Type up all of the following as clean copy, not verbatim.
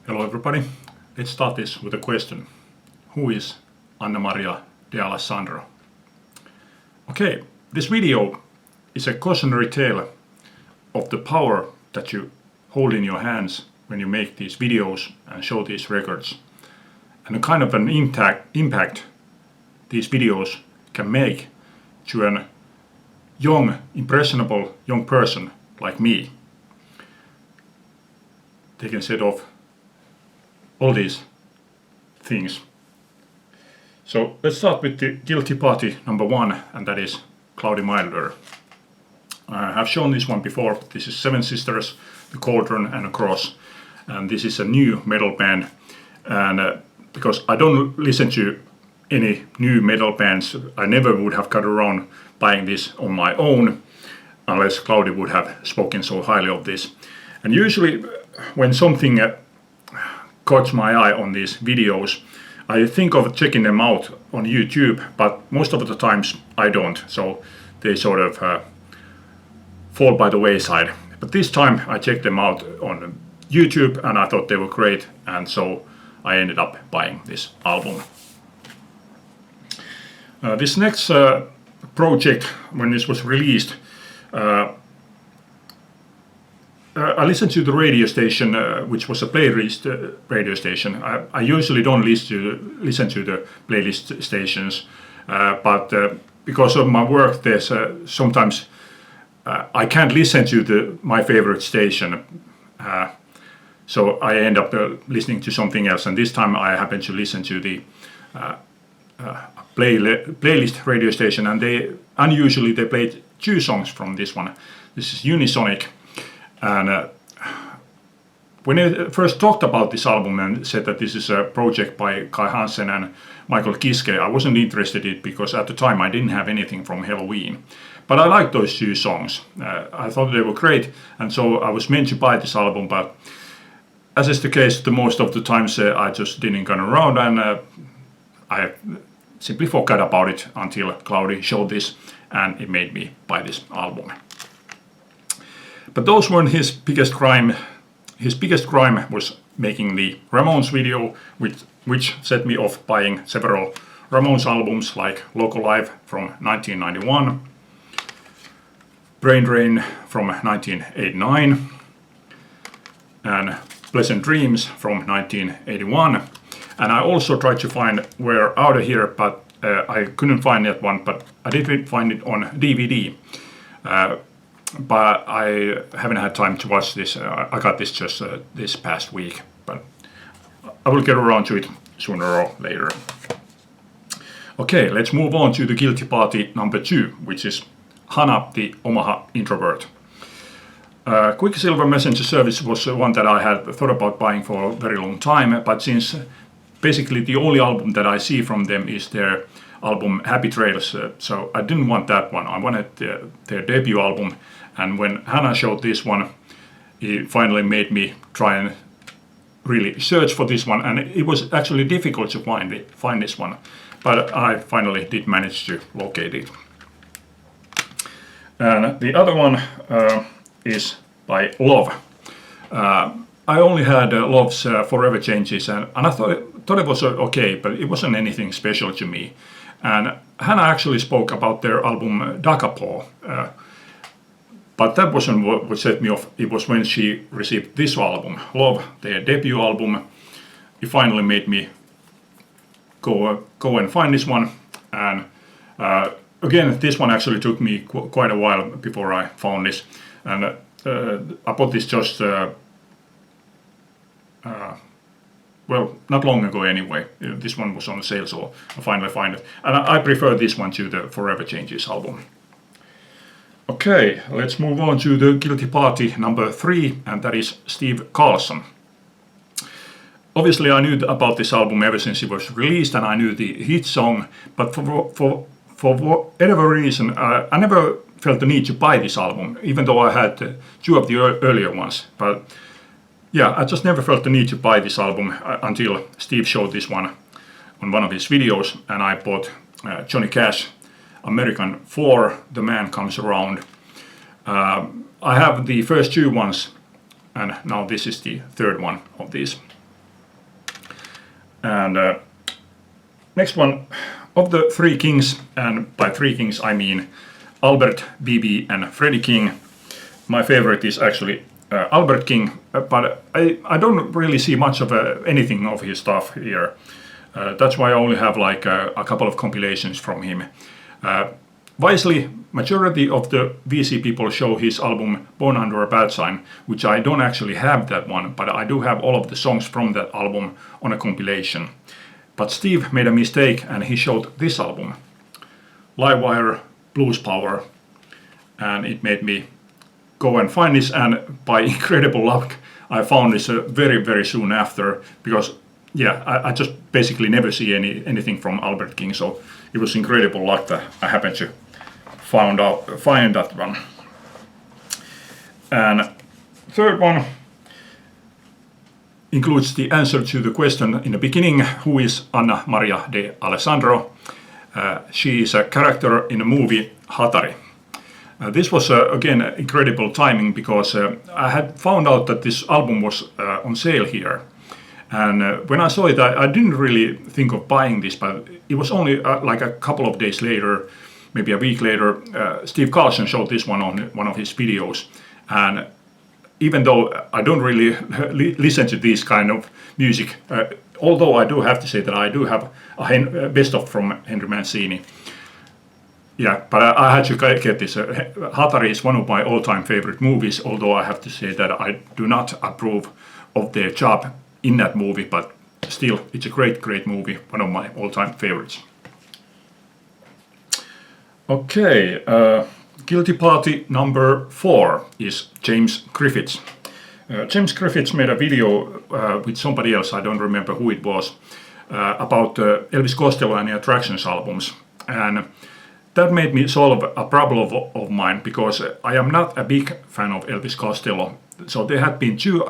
Hello everybody. Let's start this with a question. Who is Anna Maria de Alessandro? Okay, this video is a cautionary tale of the power that you hold in your hands when you make these videos and show these records, and a kind of an impact these videos can make to a young, impressionable young person like me. They can set off all these things. So let's start with the guilty party number one, and that is Cloudy Milder. I have shown this one before. This is Seven Sisters, The Cauldron and a Cross, and this is a new metal band. And because I don't listen to any new metal bands, I never would have got around buying this on my own unless Cloudy would have spoken so highly of this. And usually when something caught my eye on these videos, I think of checking them out on YouTube, but most of the times I don't, so they sort of fall by the wayside. But this time I checked them out on YouTube and I thought they were great, and so I ended up buying this album. This next project, when this was released, I listened to the radio station, which was a playlist radio station. I usually don't listen to the playlist stations, but because of my work, there's sometimes I can't listen to my favorite station, so I end up listening to something else. And this time I happened to listen to the playlist radio station, and unusually they played two songs from this one. This is Unisonic. And when I first talked about this album and said that this is a project by Kai Hansen and Michael Kiske, I wasn't interested in it because at the time I didn't have anything from Halloween. But I liked those two songs. I thought they were great, and so I was meant to buy this album, but as is the case, the most of the times I just didn't get around, and I simply forgot about it until Cloudy showed this, and it made me buy this album. But those weren't his biggest crime. His biggest crime was making the Ramones video, which set me off buying several Ramones albums like Loco Live from 1991, Brain Drain from 1989, and Pleasant Dreams from 1981. And I also tried to find We're Outta Here, but I couldn't find that one, but I did find it on DVD. But I haven't had time to watch this. I got this just this past week, but I will get around to it sooner or later. Okay, let's move on to the guilty party number two, which is Hannah, the Omaha introvert. Quicksilver Messenger Service was one that I had thought about buying for a very long time, but since basically the only album that I see from them is their album Happy Trails, so I didn't want that one. I wanted their debut album. And when Hannah showed this one, it finally made me try and really search for this one. And it was actually difficult to find this one, but I finally did manage to locate it. And the other one is by Love. I only had Love's Forever Changes, and I thought it was okay, but it wasn't anything special to me. And Hannah actually spoke about their album Dagapaw. But that wasn't what set me off. It was when she received this album, Love, their debut album. It finally made me go and find this one. And again, this one actually took me quite a while before I found this. And I bought this just, well, not long ago anyway. This one was on sale, so I finally found it. And I prefer this one to the Forever Changes album. Okay, let's move on to the guilty party number three, and that is Steve Carlson. Obviously, I knew about this album ever since it was released, and I knew the hit song, but for whatever reason, I never felt the need to buy this album, even though I had two of the earlier ones. But yeah, I just never felt the need to buy this album until Steve showed this one on one of his videos, and I bought Johnny Cash, American 4, The Man Comes Around. I have the first two ones, and now this is the third one of these. And next one, of the three kings, and by three kings I mean Albert, B.B. and Freddie King, my favorite is actually Albert King, but I don't really see much of anything of his stuff here. That's why I only have like a couple of compilations from him. Wisely, majority of the VC people show his album Born Under a Bad Sign, which I don't actually have that one, but I do have all of the songs from that album on a compilation. But Steve made a mistake and he showed this album, Livewire Blues Power, and it made me go and find this, and by incredible luck I found this very, very soon after, because yeah, I just basically never see anything from Albert King, so it was incredible luck that I happened to find that one. And third one includes the answer to the question in the beginning, who is Anna Maria de Alessandro? She is a character in the movie Hatari. This was again incredible timing, because I had found out that this album was on sale here. And when I saw it, I didn't really think of buying this, but it was only like a couple of days later, maybe a week later, Steve Carlson showed this one on one of his videos. And even though I don't really listen to this kind of music, although I do have to say that I do have a best of from Henry Mancini. Yeah, but I had to get this. Hatari is one of my all-time favorite movies, although I have to say that I do not approve of their job in that movie, but still, it's a great, great movie, one of my all-time favorites. Okay, Guilty Party number 4 is James Griffiths. James Griffiths made a video with somebody else, I don't remember who it was, about Elvis Costello and the Attractions albums. And that made me solve a problem of mine, because I am not a big fan of Elvis Costello. So there had been two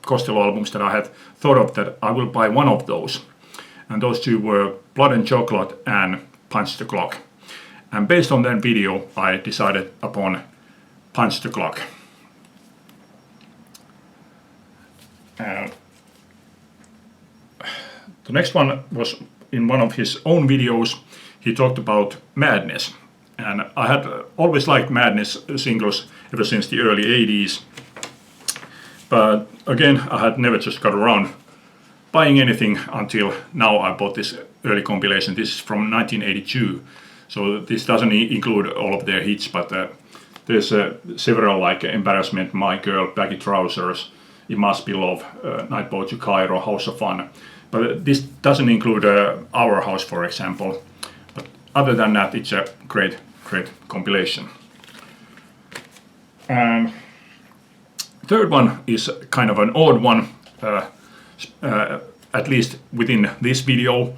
Costello albums that I had thought of that I will buy one of those. And those two were Blood and Chocolate and Punch the Clock. And based on that video, I decided upon Punch the Clock. The next one was in one of his own videos. He talked about Madness. And I had always liked Madness singles ever since the early 80s. But again, I had never just got around buying anything until now. I bought this early compilation. This is from 1982. So this doesn't include all of their hits, but there's several like Embarrassment, My Girl, Baggy Trousers, It Must Be Love, Night Boat to Cairo, House of Fun. But this doesn't include Our House, for example. But other than that, it's a great, great compilation. And third one is kind of an odd one, at least within this video.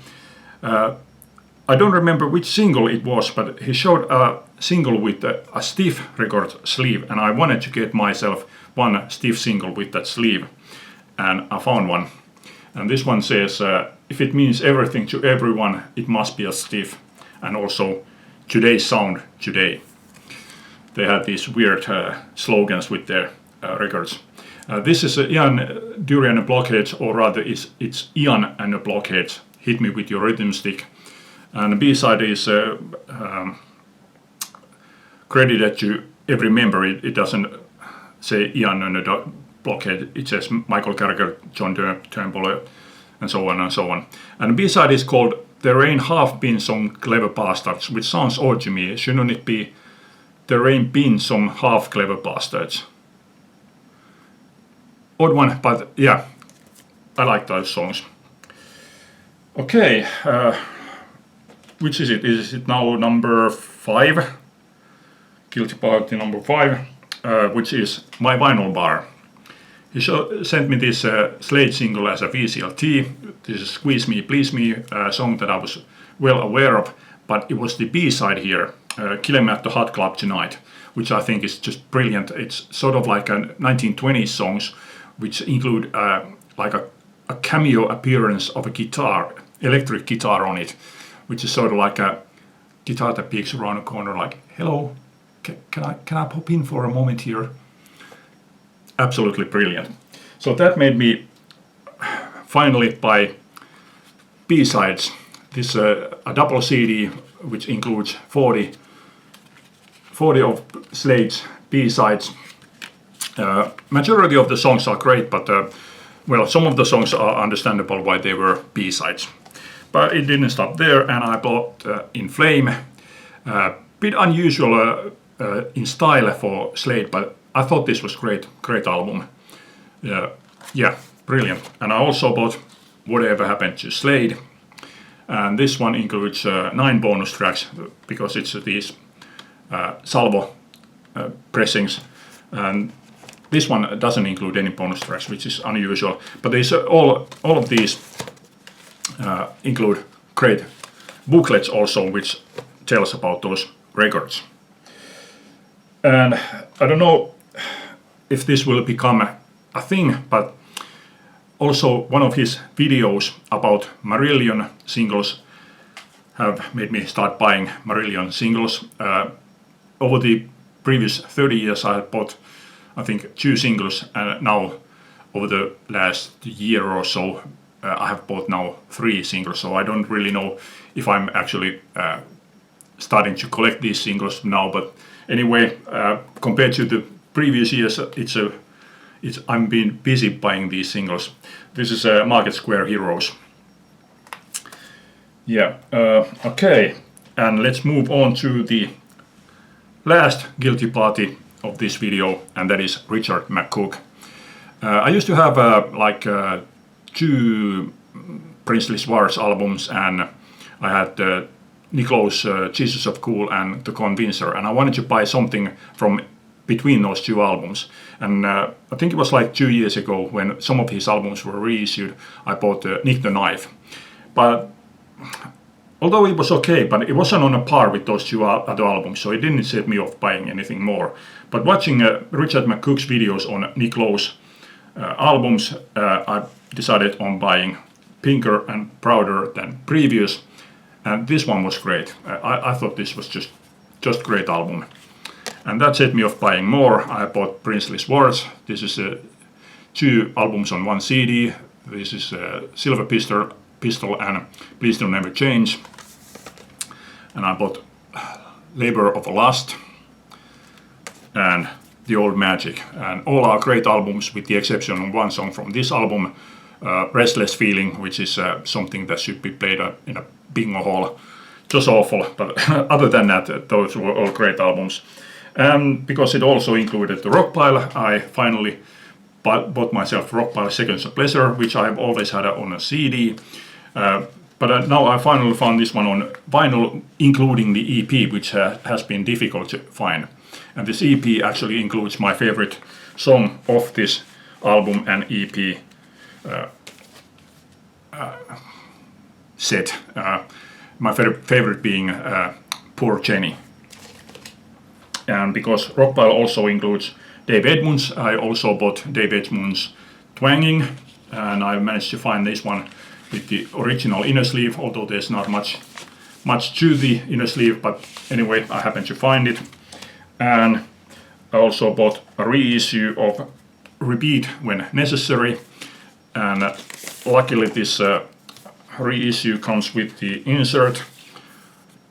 I don't remember which single it was, but he showed a single with a stiff record sleeve, and I wanted to get myself one stiff single with that sleeve, and I found one. And this one says, if it means everything to everyone, it must be a stiff, and also today's sound today. They had these weird slogans with their records. This is Ian Dury and the Blockheads, or rather it's Ian and the Blockheads, Hit Me With Your Rhythm Stick. And the B-side is credited to every member. It doesn't say Ian and the Blockhead, it says Michael Carragher, John Turnbull, and so on and so on. And the B-side is called There Ain't Half Been Some Clever Bastards, which sounds odd to me. Shouldn't it be There Ain't Been Some Half Clever Bastards? Odd one, but yeah, I like those songs. Okay, which is it? Is it now number 5? Guilty Party number 5, which is My Vinyl Bar. He sent me this Slade single as a VCLT. This is Squeeze Me, Please Me, a song that I was well aware of, but it was the B-side here, Kill 'Em at the Hot Club Tonight, which I think is just brilliant. It's sort of like a 1920s songs, which include like a cameo appearance of a guitar, electric guitar on it, which is sort of like a guitar that peeks around a corner like, hello, can I pop in for a moment here? Absolutely brilliant. So that made me finally buy B-sides. This a double CD which includes 40 of Slade's B-sides. Majority of the songs are great, but well, some of the songs are understandable why they were B-sides. But it didn't stop there, and I bought In Flame. Bit unusual in style for Slade, but I thought this was great album. Yeah, brilliant. And I also bought Whatever Happened to Slade. And this one includes 9 bonus tracks because it's these salvo pressings. And this one doesn't include any bonus tracks, which is unusual. But there's all of these include great booklets also, which tells about those records. And I don't know if this will become a thing, but also one of his videos about Marillion singles have made me start buying Marillion singles. Over the previous 30 years I have bought, I think, 2 singles, and now over the last year or so I have bought now 3 singles, so I don't really know if I'm actually starting to collect these singles now, but anyway, compared to the previous years, I'm been busy buying these singles. This is Market Square Heroes. Yeah, okay, and let's move on to the last guilty party of this video, and that is Richard McCook. I used to have like 2 Princely Schwartz albums, and I had Nico's Jesus of Cool and The Convincer, and I wanted to buy something from between those 2 albums. And I think it was like 2 years ago when some of his albums were reissued, I bought Nick the Knife. But although it was okay, but it wasn't on a par with those 2 other albums, so it didn't set me off buying anything more. But watching Richard McCook's videos on Nick Lowe's albums, I decided on buying Pinker and Prouder Than Previous, and this one was great. I thought this was just great album. And that set me off buying more. I bought Princely Schwartz. This is 2 albums on 1 CD. This is Silver Pistol and Please Don't Never Change. And I bought Labor of Lust and The Old Magic. And all are great albums with the exception of one song from this album, Restless Feeling, which is something that should be played in a bingo hall. Just awful, but other than that, those were all great albums. And because it also included the Rockpile, I finally bought myself Rockpile Seconds of Pleasure, which I've always had on a CD. But now I finally found this one on vinyl, including the EP, which has been difficult to find. And this EP actually includes my favorite song of this album and EP set. My favorite being Poor Jenny. And because Rockpile also includes Dave Edmunds, I also bought Dave Edmunds Twanging, and I managed to find this one with the original inner sleeve, although there's not much to the inner sleeve, but anyway, I happened to find it. And I also bought a reissue of Repeat When Necessary, and luckily this reissue comes with the insert,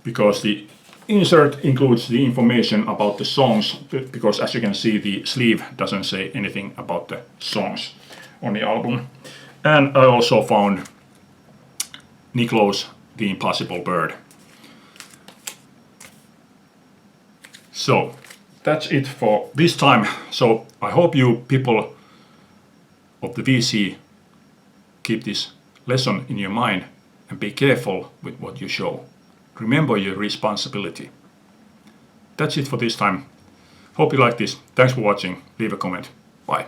because the insert includes the information about the songs, because as you can see, the sleeve doesn't say anything about the songs on the album. And I also found Nick Lowe's The Impossible Bird. So that's it for this time. So I hope you people of the VC keep this lesson in your mind and be careful with what you show. Remember your responsibility. That's it for this time. Hope you like this. Thanks for watching. Leave a comment. Bye.